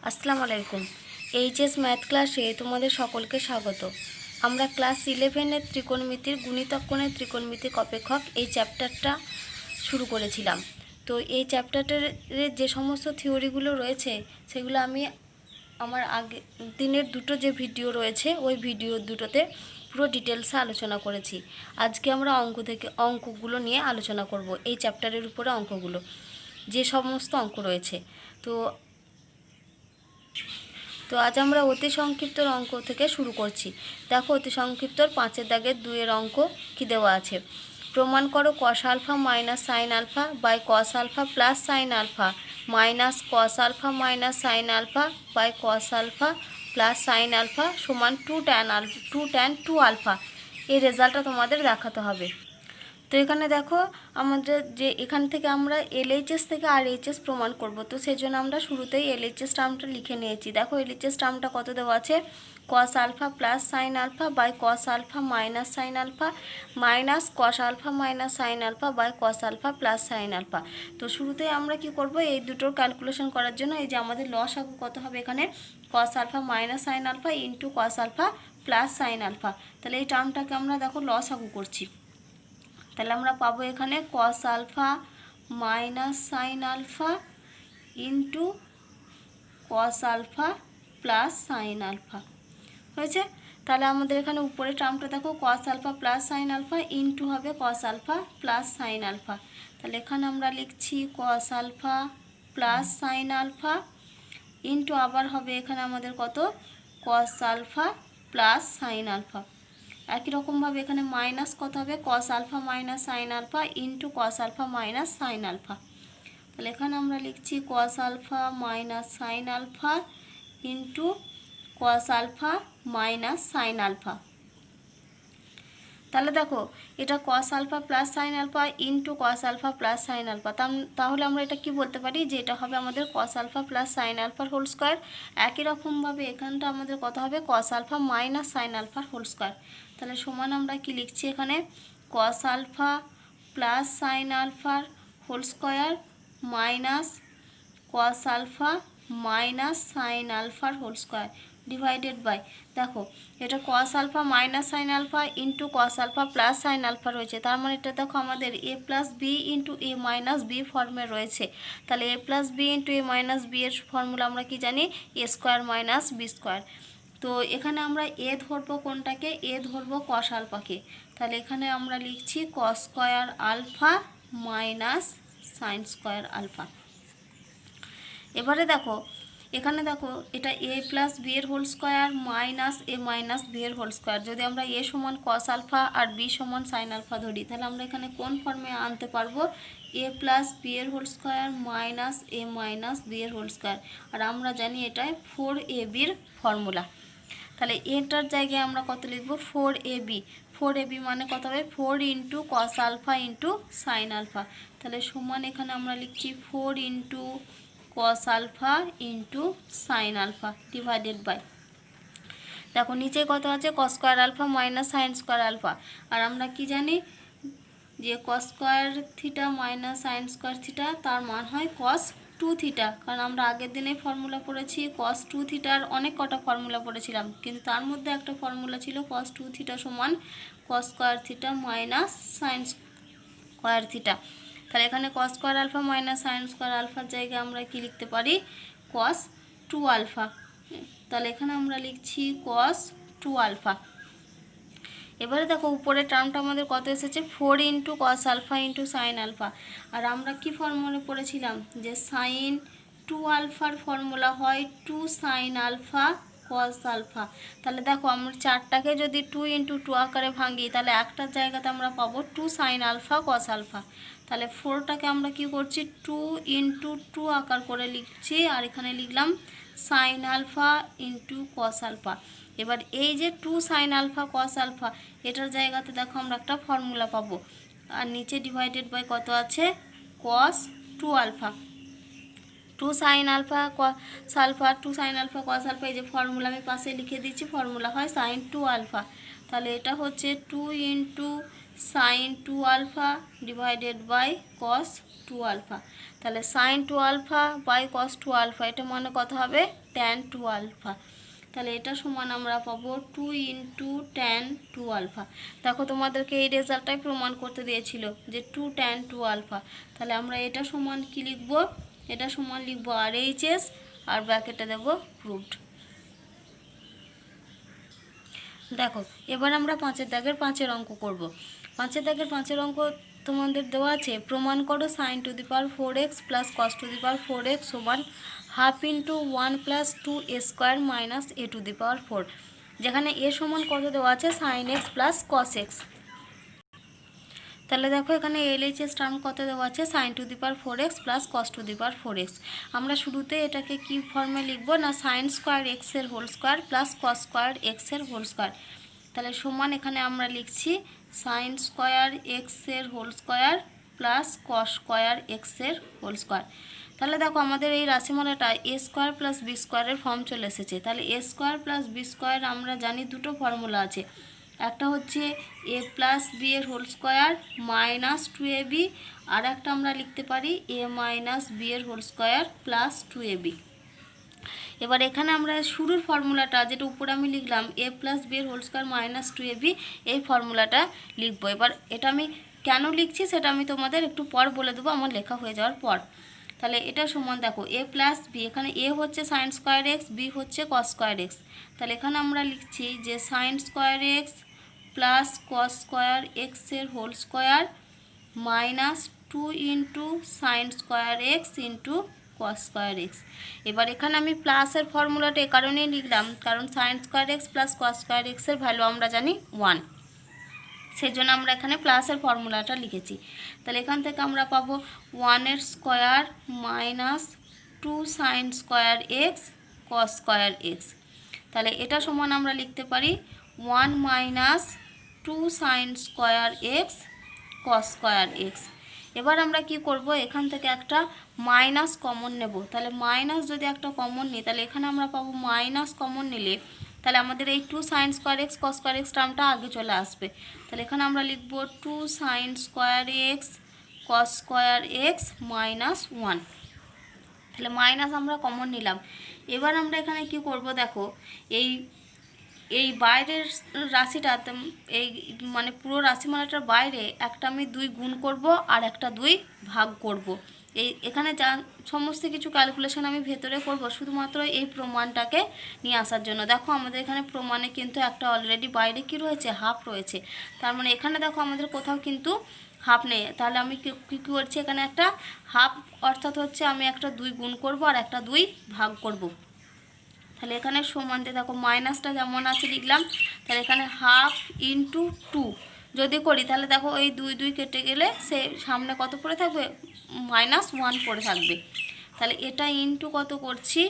আসসালামু আলাইকুম। HS math ক্লাসে তোমাদের সকলকে স্বাগত। আমরা ক্লাস 11-এর ত্রিকোণমিতির গুণিতক কোণের ত্রিকোণমিতিক অপেক্ষক এই চ্যাপ্টারটা শুরু করেছিলাম। তো এই চ্যাপ্টারের যে সমস্ত থিওরিগুলো রয়েছে সেগুলো আমি আমার আগে দিনের দুটো যে ভিডিও রয়েছে ওই ভিডিও দুটোতে পুরো ডিটেলসে আলোচনা করেছি। আজকে আমরা অঙ্কগুলো নিয়ে আলোচনা করব, এই চ্যাপ্টারের উপরে অঙ্কগুলো যে সমস্ত অঙ্ক রয়েছে। তো আজ আমরা অতি সংক্ষিপ্তর অঙ্ক থেকে শুরু করছি। দেখো, অতি সংক্ষিপ্তর 5-এর দাগের 2-এর অঙ্ক কি দেওয়া আছে। প্রমাণ করো cos alpha minus sine alpha by cos alpha plus sine alpha minus cos alpha minus sine alpha by cos alpha plus sine alpha সমান 2 tan 2 আলফা। এই রেজাল্টটা তোমাদের দেখাতে হবে। তো এখানে দেখো, আমাদের যে এখান থেকে আমরা এলএইচএস থেকে আরএইচএস প্রমাণ করব, তো সেই জন্য আমরা শুরুতেই এলএইচএস টার্মটা লিখে নিয়েছি। দেখো, এলএইচএস টার্মটা কত দেওয়া আছে, cos alpha plus sine alpha by cos alpha minus sine alpha minus cos alpha minus sine alpha by cos alpha plus sine alpha. তো শুরুতেই আমরা কি করব, এই দুটোর ক্যালকুলেশন করার জন্য এই যে আমাদের লসাগু কত হবে এখানে, cos alpha minus sine alpha into cos alpha plus sine alpha. তাহলে এই টার্মটাকে আমরা দেখো লসাগু করছি। তাহলে আমরা পাবো এখানে cos alpha minus sine alpha into cos alpha plus sine alpha হয়েছে। তাহলে আমাদের এখানে উপরে টার্মটা দেখো, cos alpha plus sine alpha into হবে cos alpha plus sine alpha. তাহলে এখানে আমরা লিখছি cos alpha plus sine alpha into আবার হবে এখানে আমাদের কত, cos alpha plus sine alpha. একই রকমভাবে এখানে মাইনাস কত হবে, cos alpha minus sine alpha into cos alpha minus sine alpha. তাহলে এখানে আমরা লিখছি cos alpha minus sine alpha into cos alpha minus sine alpha. তাহলে দেখো, এটা cos alpha plus sine alpha into cos alpha plus sine alpha. তাহলে আমরা এটা কি বলতে পারি যে এটা হবে আমাদের কস আলফা প্লাস সাইন আলফার হোল স্কোয়ার। একই রকমভাবে এখানটা আমাদের কত হবে, কস আলফা মাইনাস সাইন আলফার হোল স্কোয়ার। তাহলে সমান আমরা কি লিখছি এখানে, কস আলফা প্লাস সাইন আলফার whole square minus cos alpha minus sine আলফার হোল স্কোয়ার ডিভাইডেড বাই, দেখো এটা cos alpha minus sine alpha into cos alpha plus sine alpha রয়েছে। তার মানে এটা দেখো আমাদের A plus B into A minus B ফর্মে রয়েছে। তাহলে এ প্লাস বি ইন্টু এ মাইনাস বি এর ফর্মুলা আমরা কি জানি, এ স্কোয়ার মাইনাস বি স্কোয়ার। তো এখানে আমরা এ ধরবো কোনটাকে, এ ধরবো কস আলফাকে। তাহলে এখানে আমরা লিখছি cos square alpha minus sine square alpha. এবারে দেখো, এখানে দেখো এটা এ প্লাস বি এর whole square minus A minus B এর হোল স্কোয়ার। যদি আমরা এ সমান কস আলফা আর বি সমান সাইন আলফা ধরি, তাহলে আমরা এখানে কোন ফর্মে আনতে পারবো, এ প্লাস বি এর whole square minus A minus B এর হোল স্কোয়ার। আর আমরা জানি এটাই 4ab ফর্মুলা। তাহলে এটার জায়গায় আমরা কত লিখবো, 4ab। 4ab মানে কত হবে, 4 into cos alpha into sine alpha. তাহলে সমান এখানে আমরা লিখছি 4 into cos alpha into sine alpha divided by, দেখো নিচে কত আছে, cos square alpha minus sine square alpha. আর আমরা কি জানি যে cos square theta minus sine square theta তার মান হয় কস 2 থিটা। কারণ আমরা আগের দিনে ফর্মুলা পড়েছি কস 2 থিটার অনেক কটা ফর্মুলা পড়েছিলাম, কিন্তু তার মধ্যে একটা ফর্মুলা ছিল কস 2 থিটা সমান cos square theta minus sine square theta. তাহলে এখানে cos square alpha minus sine square আলফার জায়গায় আমরা কি লিখতে পারি, কস 2 আলফা। তাহলে এখানে আমরা লিখছি কস 2 আলফা। এবারে দেখো উপরে টার্মটা আমাদের কত এসেছে, 4 into cos alpha into sine alpha. আর আমরা কি ফর্মুলা পড়েছিলাম, যে সাইন 2 আলফার ফর্মুলা হয় 2 সাইন আলফা কস আলফা। তাহলে দেখো আমরা চারটাকে যদি 2 ইন্টু 2 আকারে ভাঙি, তাহলে একটার জায়গাতে আমরা পাবো 2 সাইন আলফা কস আলফা। তাহলে 4টাকে আমরা কি করছি, 2 ইন্টু 2 আকার করে লিখছি, আর এখানে লিখলাম sine alpha into cos alpha. এবার এই যে 2 সাইন আলফা কস আলফা, এটার জায়গাতে দেখো আমরা একটা ফর্মুলা পাবো, আর নিচে ডিভাইডেড বাই কত আছে, cos 2 alpha. 2 sine alpha cos alpha, 2 sine alpha cos alpha, এই যে ফর্মুলা আমি পাশে লিখে দিচ্ছি, ফর্মুলা হয় সাইন 2 আলফা। তাহলে এটা হচ্ছে 2 into sine 2 alpha divided by cos 2 alpha. তাহলে sine 2 alpha by cos 2 alpha, এটা মানে কত হবে ট্যান 2 আলফা। তাহলে এটা সমান আমরা পাবো 2 ইন্টু ট্যান 2 আলফা। দেখো তোমাদেরকে এই রেজাল্টটাই প্রমাণ করতে দিয়েছিল যে 2 ট্যান 2 আলফা। তাহলে আমরা এটা সমান কি লিখব, এটা সমান লিখব আর এইচ এস, আর ব্র্যাকেটে দেব প্রুভড। দেখো এবার আমরা 5-এর দাগের 5-এর অঙ্ক করব। 5-এর দাগের 5-এর অঙ্ক তোমাদের দেওয়া আছে, প্রমাণ করো sine to the power 4x plus cos to the power 4x সমান half into 1 plus 2a square minus a to the power 4। যেখানে a সমান কত দেওয়া আছে sine x plus cos x. তাহলে দেখো এখানে এলএইচএস টার্ম কত দেওয়া আছে sine to the power 4x plus cos to the power 4x। আমরা শুরুতে এটাকে কি ফর্মে লিখবো না সাইন স্কোয়ার এক্সের whole square plus cos square এক্সের হোল স্কোয়ার। তাহলে সমান এখানে আমরা লিখছি সাইন স্কোয়ার এক্সের whole square plus cos square এক্সের হোল স্কোয়ার। তাহলে দেখো আমাদের এই রাশিমালাটা এ স্কোয়ার প্লাস বি স্কোয়ারের ফর্ম চলে এসেছে। তাহলে A square plus B square আমরা জানি দুটো ফর্মুলা আছে, একটা হচ্ছে এ প্লাস বি এর হোল স্কোয়ার মাইনাস 2ab, আর একটা আমরা লিখতে পারি এ মাইনাস বি এর হোল স্কোয়ার প্লাস 2ab। এবার এখানে আমরা শুরুর ফর্মুলাটা যেটা উপরে আমি লিখলাম এ প্লাস বি এর হোল স্কোয়ার মাইনাস 2ab, এই ফর্মুলাটা লিখবো। এবার এটা আমি কেন লিখছি সেটা আমি তোমাদের একটু পর বলে দেবো আমার লেখা হয়ে যাওয়ার পর। তাহলে এটা সমান দেখো এ প্লাস বি, এখানে এ হচ্ছে সাইন স্কোয়ার এক্স, বি হচ্ছে কস স্কোয়ার এক্স। তাহলে এখানে আমরা লিখছি যে sine square x plus cos square এক্সের whole square minus 2 into sine square x into cos square x. এবার এখানে আমি প্লাসের ফর্মুলাটা এ কারণেই লিখলাম কারণ sine square x plus cos square এক্সের ভ্যালু আমরা জানি 1, সেই জন্য আমরা এখানে প্লাসের ফর্মুলাটা লিখেছি। তাহলে এখান থেকে আমরা পাবো 1 এর square minus 2 sine square x cos square x. তাহলে এটা সমান আমরা লিখতে পারি 1 minus 2 sine square x cos square x. এবার আমরা কি করব, এখান থেকে একটা মাইনাস কমন নেব। তাহলে মাইনাস যদি একটা কমন নিই তাহলে এখানে আমরা পাবো মাইনাস কমন নিলে তাহলে আমাদের এই 2 sine square x cos square x টার্মটা আগে চলে আসবে। তাহলে এখানে আমরা লিখব 2 sine square x cos square x minus 1। তাহলে মাইনাস আমরা কমন নিলাম। এবার আমরা এখানে কি করব, দেখো এই বাইরের রাশিটা এই মানে পুরো রাশিমালাটার বাইরে একটা আমি 2 গুণ করব আর একটা 2 ভাগ করব। এখানে যা সমস্ত কিছু ক্যালকুলেশন আমি ভেতরে করব শুধুমাত্র এই প্রমাণটাকে নিয়ে আসার জন্য। দেখো আমাদের এখানে প্রমাণে কিন্তু একটা অলরেডি বাইরে কি রয়েছে হাফ রয়েছে, তার মানে এখানে দেখো আমাদের কোথাও কিন্তু হাফ নেই। তাহলে আমি কী করছি এখানে একটা হাফ, অর্থাৎ হচ্ছে আমি একটা 2 গুণ করব আর একটা 2 ভাগ করব। তাহলে এখানে সমান দিয়ে দেখো মাইনাসটা যেমন আছে লিখলাম, তাহলে এখানে হাফ ইন্টু 2 যদি করি তাহলে দেখো এই 2 2 কেটে গেলে সে সামনে কত পড়ে থাকবে -1 পড়ে থাকবে। তাহলে এটা ইন্টু কত করছি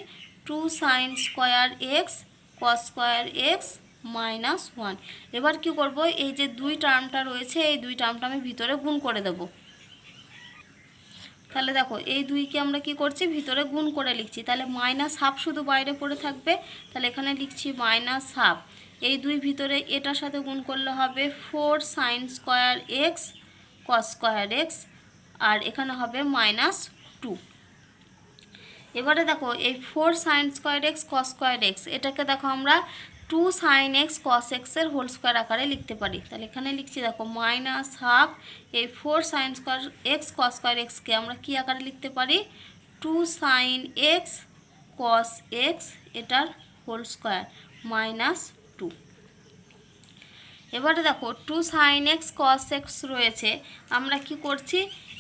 2 sine square x cos square x -1। এবার কি করব, এই যে 2 টার্মটা রয়েছে এই 2 টার্মটা আমি ভিতরে গুণ করে দেবো। তাহলে দেখো এই 2কে আমরা কি করছি ভিতরে গুণ করে লিখছি, তাহলে -1/2 শুধু বাইরে পড়ে থাকবে। তাহলে এখানে লিখছি -1/2, এই 2 ভিতরে এটার সাথে গুণ করলে হবে 4 sine square x cos square x, আর এখানে হবে -2। এবারে দেখো এই 4 sine square x cos square x এটাকে দেখো আমরা 2 সাইন এক্স কস এক্সের হোল স্কোয়ার আকারে লিখতে পারি। তাহলে এখানে লিখছি দেখো -1/2, এই 4 sine square x cos square এক্সকে আমরা কী আকারে লিখতে পারি 2 সাইন এক্স কস এক্স এটার হোল স্কোয়ার -2। এবারে দেখো 2 সাইন এক্স কস এক্স রয়েছে, আমরা কি করছি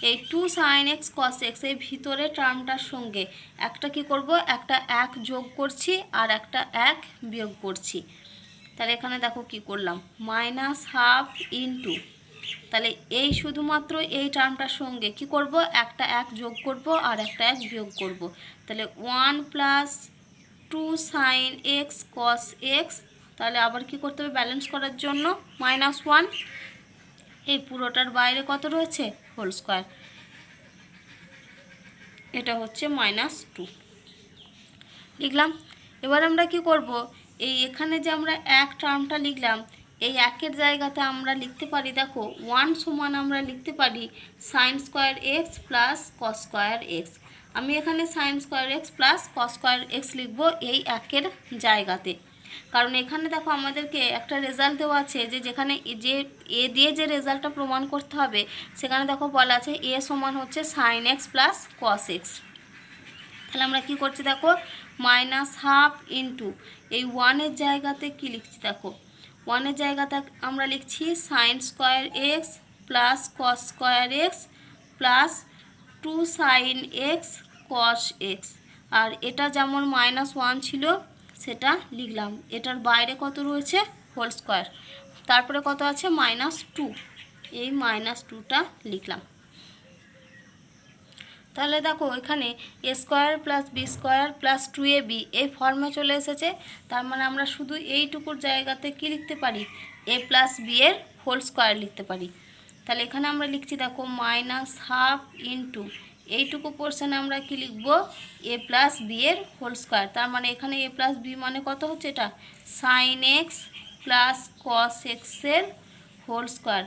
এই 2 সাইন এক্স কস এক্স এই ভিতরে টার্মটার সঙ্গে একটা কি করব একটা 1 যোগ করছি আর একটা 1 বিয়োগ করছি। তাহলে এখানে দেখো কি করলাম -1/2 ইন্টু, তাহলে এই শুধুমাত্র এই টার্মটার সঙ্গে কি করব একটা 1 যোগ করব আর একটা 1 বিয়োগ করব। তাহলে 1 plus 2 sine x cos x, তাহলে আবার কি করতে হবে ব্যালেন্স করার জন্য -1, এই পুরোটার বাইরে কত রয়েছে হোল স্কোয়ার, এটা হচ্ছে -2 লিখলাম। এবার আমরা কি করব এই এখানে যে আমরা 1 টার্মটা লিখলাম এই একের জায়গাতে আমরা লিখতে পারি, দেখো 1 সমান আমরা লিখতে পারি sign square x plus cos square x. আমি এখানে sign square x plus cos square x লিখবো এই একের জায়গাতে, কারণ এখানে দেখো আমাদেরকে একটা রেজাল্ট দেওয়া আছে যে যেখানে যে এ দিয়ে যে রেজাল্টটা প্রমাণ করতে হবে সেখানে দেখো বলা আছে এ সমান হচ্ছে sine x plus cos x. তাহলে আমরা কি করছি দেখো -12 ইন্টু এই 1-এর জায়গাতে কি লিখছি দেখো 1-এর জায়গাতে আমরা লিখছি sine square x plus cos square x plus 2 sine x cos x. আর এটা যেমন -1 ছিল সেটা লিখলাম, এটার বাইরে কত রয়েছে হোল স্কোয়ার, তারপরে কত আছে -2, এই -2টা লিখলাম। তাহলে দেখো এখানে a square plus B square plus 2ab এই ফর্মে চলে এসেছে। তার মানে আমরা শুধু এইটুকুর জায়গাতে কি লিখতে পারি এ প্লাস বি এর হোল স্কোয়ার লিখতে পারি। তাহলে এখানে আমরা লিখছি দেখো -12 ইন্টু এইটুকু পোর্শনে আমরা কি লিখব এ প্লাস বি এর হোল স্কোয়ার। তার মানে এখানে এ প্লাস বি মানে কত হচ্ছে এটা সাইন এক্স প্লাস কস এক্সের হোল স্কোয়ার।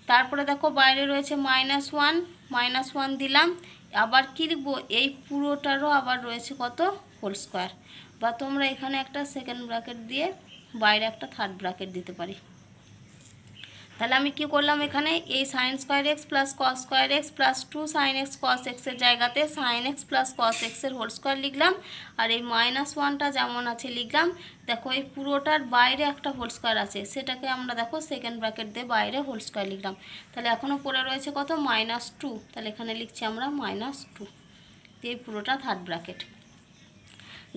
তারপরে দেখো বাইরে রয়েছে -1 দিলাম, আবার কি লিখবো এই পুরোটারও আবার রয়েছে কত হোল স্কোয়ার, বা তোমরা এখানে একটা সেকেন্ড ব্র্যাকেট দিয়ে বাইরে একটা থার্ড ব্র্যাকেট দিতে পারি। তাহলে আমি কি করলাম এখানে এই sine square x plus cos square x plus 2 sine x cos এক্সের জায়গাতে সাইন এক্স প্লাস কস এক্সের হোল স্কোয়ার লিখলাম, আর এই -1টা যেমন আছে লিখলাম। দেখো এই পুরোটার বাইরে একটা হোল স্কোয়ার আছে, সেটাকে আমরা দেখো সেকেন্ড ব্র্যাকেট দিয়ে বাইরে হোল স্কোয়ার লিখলাম। তাহলে এখনও পড়ে রয়েছে কত -2, তাহলে এখানে লিখছি আমরা -2 এই পুরোটা থার্ড ব্র্যাকেট।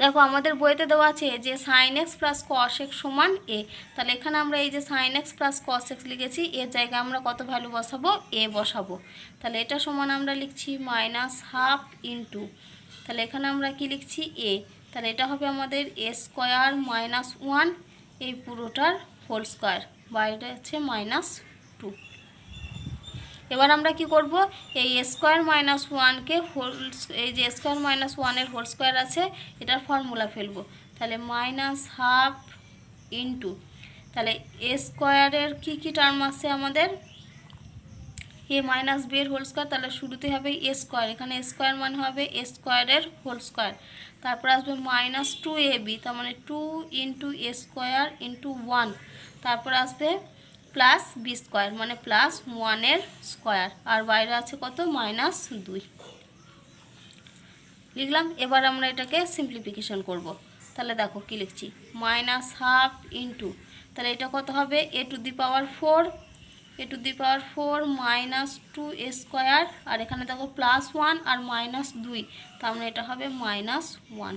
দেখো আমাদের বইতে দেওয়া আছে যে sine x plus cos x সমান এ, তাহলে এখানে আমরা এই যে sine x plus cos x লিখেছি এর জায়গায় আমরা কত ভ্যালু বসাবো এ বসাবো। তাহলে এটা সমান আমরা লিখছি -12 ইন্টু, তাহলে এখানে আমরা কি লিখছি এ, তাহলে এটা হবে আমাদের এ স্কোয়ার -1 এই পুরোটার হোল স্কোয়ার, বাইরে আছে -2। এবার আমরা কি করব এই স্কোয়ার -1কে হোল, এই যে স্কোয়ার -1-এর হোল স্কোয়ার আছে এটার ফর্মুলা ফেলবো। তাহলে -12 ইন্টু, তাহলে এ স্কোয়ারের কী টার্ম আছে আমাদের এ মাইনাস বি এর হোল স্কোয়ার, তাহলে শুরুতে হবে এ স্কোয়ার, এখানে স্কোয়ার মানে হবে এ স্কোয়ারের হোল স্কোয়ার, তারপর আসবে -2ab, তার মানে 2 ইন্টু এ স্কোয়ার ইন্টু 1, তারপর আসবে প্লাস বি স্কোয়ার মানে +1-এর স্কোয়ার, আর বাইরে আছে কত -2 লিখলাম। এবার আমরা এটাকে সিম্পলিফিকেশন করব। তাহলে দেখো কি লিখছি -12 ইন্টু, তাহলে এটা কত হবে a to the power 4 -2 a square, আর এখানে দেখো +1 আর -2, তার মানে এটা হবে -1।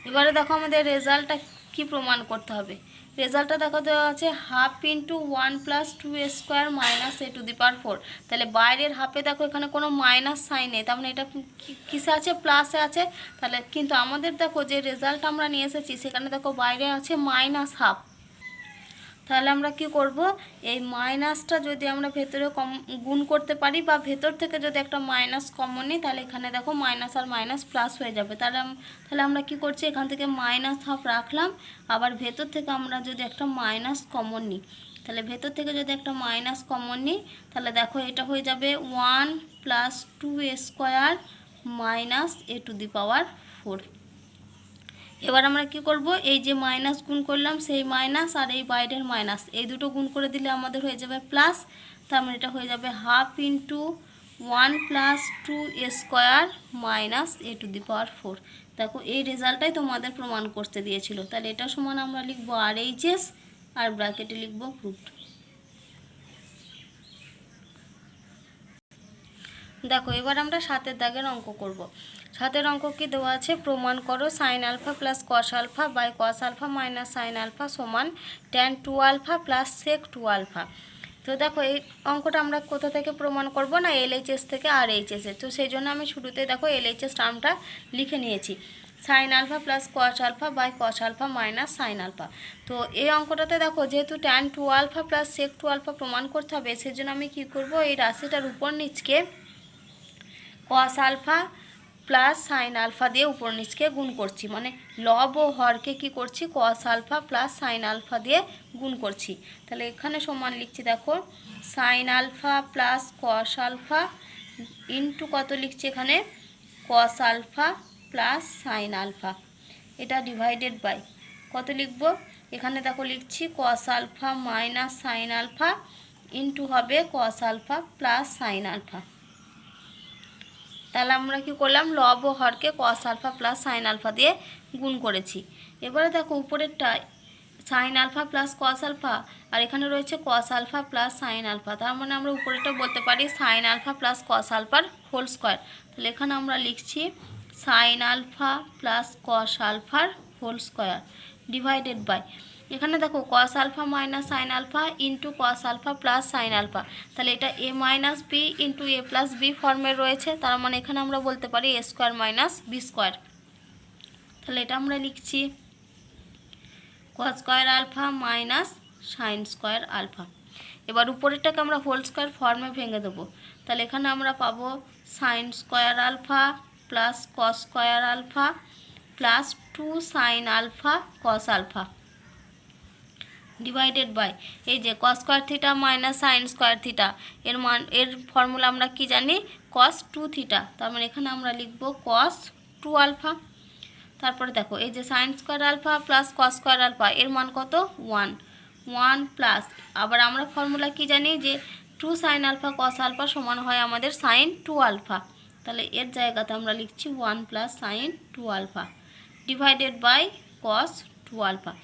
এবারে দেখো আমাদের রেজাল্টটা কি প্রমাণ করতে হবে। রেজাল্টটা দেখো দেওয়া আছে 1/2 into 1 + 2a square minus a to the power 4, তাহলে বাইরের হাফে দেখো এখানে কোনো মাইনাস সাইন নেই, তার মানে এটা কিসে আছে প্লাসে আছে। তাহলে কিন্তু আমাদের দেখো যে রেজাল্ট আমরা নিয়ে এসেছি সেখানে দেখো বাইরে আছে -1/2, তাহলে আমরা কি করব এই মাইনাসটা যদি আমরা ভেতরে গুণ করতে পারি বা ভেতর থেকে যদি একটা মাইনাস কমন নিই তাহলে এখানে দেখো মাইনাস আর মাইনাস প্লাস হয়ে যাবে। তাহলে আমরা কি করছি এখান থেকে -1/2 রাখলাম, আবার ভেতর থেকে আমরা যদি একটা মাইনাস কমন নিই, তাহলে ভেতর থেকে যদি একটা মাইনাস কমন নিই তাহলে দেখো এটা হয়ে যাবে 1 + 2a square minus a to the power 4। এবার আমরা কি করব এই যে মাইনাস গুণ করলাম সেই মাইনাস আর এই বাইরের মাইনাস এই দুটো গুণ করে দিলে আমাদের হয়ে যাবে প্লাস, তার মানে এটা হয়ে যাবে 1/2 into 1 + 2a square minus a to the power 4। দেখো এই রেজাল্টটাই তোমাদের প্রমাণ করতে দিয়েছিল। তাহলে এটা সমান আমরা লিখব RHS আর ব্র্যাকেটে লিখব প্রুফড। দেখো এবার আমরা 7-এর দাগের অঙ্ক করব। 7-এর অঙ্ক কি দেওয়া আছে প্রমাণ করো sine alpha plus cos alpha by cos alpha minus sine alpha সমান tan 2 alpha plus sec 2 alpha. তো দেখো এই অঙ্কটা আমরা কোথা থেকে প্রমাণ করব না LHS থেকে RHS এর, তো সেই জন্য আমি শুরুতে দেখো LHS টার্মটা লিখে নিয়েছি sine alpha plus cos alpha by cos alpha minus sine alpha. তো এই অঙ্কটাতে দেখো যেহেতু tan 2 alpha plus sec 2 alpha প্রমাণ করতে হবে সেই জন্য আমি কী করব এই রাশিটার উপর নিচকে cos alpha plus sine alpha দিয়ে উপর নিচকে গুণ করছি, মানে লব ও হরকে কি করছি cos alpha plus sine alpha দিয়ে গুণ করছি। তাহলে এখানে সমান লিখছি, দেখো sine alpha plus cos alpha into কত লিখছি এখানে cos alpha plus sine alpha, এটা ডিভাইডেড বাই কত লিখব এখানে দেখো লিখছি cos alpha minus sine alpha into হবে cos alpha plus sine alpha. তাহলে আমরা কি করলাম লব ও হরকে cos alpha plus sine alpha দিয়ে গুণ করেছি। এবারে দেখো উপরেরটা sign alpha plus cos alpha আর এখানে রয়েছে cos alpha plus sine alpha, তার মানে আমরা উপরেরটা বলতে পারি সাইন আলফা প্লাস কস আলফার হোল স্কোয়ার। তাহলে এখানে আমরা লিখছি সাইন আলফা প্লাস কস আলফার হোল স্কোয়ার ডিভাইডেড বাই এখানে দেখো cos alpha minus sine alpha into cos alpha plus sine alpha, তাহলে এটা A minus B into A plus B ফর্মে রয়েছে, তার মানে এখানে আমরা বলতে পারি A square minus B square. তাহলে এটা আমরা লিখছি cos square alpha minus sine square alpha. এবার উপরেরটাকে আমরা হোল স্কোয়ার ফর্মে ভেঙে দেবো, তাহলে এখানে আমরা পাবো sine square alpha plus cos square alpha plus 2 sine alpha cos alpha divided by এই যে cos square theta minus sine square theta এর ফর্মুলা আমরা কি জানি কস 2 থিটা, তার মানে এখানে আমরা লিখব কস 2 আলফা। তারপরে দেখো এই যে sine square alpha plus cos square alpha এর মান কত 1 প্লাস আবার আমরা ফর্মুলা কি জানি যে 2 সাইন আলফা কস আলফা সমান হয় আমাদের সাইন 2 আলফা, তাহলে এর জায়গাতে আমরা লিখছি 1 plus sine 2 alpha divided by cos 2 alpha.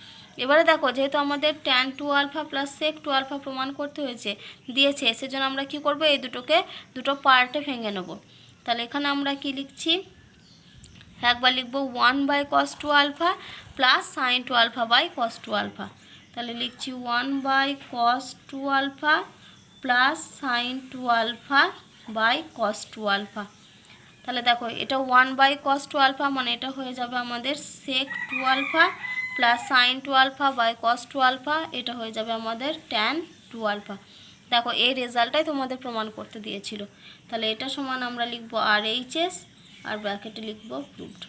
এবারে দেখো যেহেতু আমাদের tan 2 alpha plus sec 2 alpha প্রমাণ করতে হয়েছে দিয়েছে, সেজন্য আমরা কি করব এই দুটো পার্টে ভেঙে নেব। তাহলে এখানে আমরা কি লিখছি একবার লিখব 1 by cos 2 alpha plus sine 2 alpha by cos 2 alpha, তাহলে লিখছি 1 by cos 2 alpha plus sine 2 alpha by cos 2 alpha. তাহলে দেখো এটা 1 বাই কস 2 আলফা মানে এটা হয়ে যাবে আমাদের sec 2 alpha plus sine 2 alpha by cos 2 alpha, এটা হয়ে যাবে আমাদের ট্যান 2 আলফা। দেখো এই রেজাল্টটাই তোমাদের প্রমাণ করতে দিয়েছিল। তাহলে এটা সমান আমরা লিখব আর এইচএস আর ব্র্যাকেটে লিখব প্রুভড।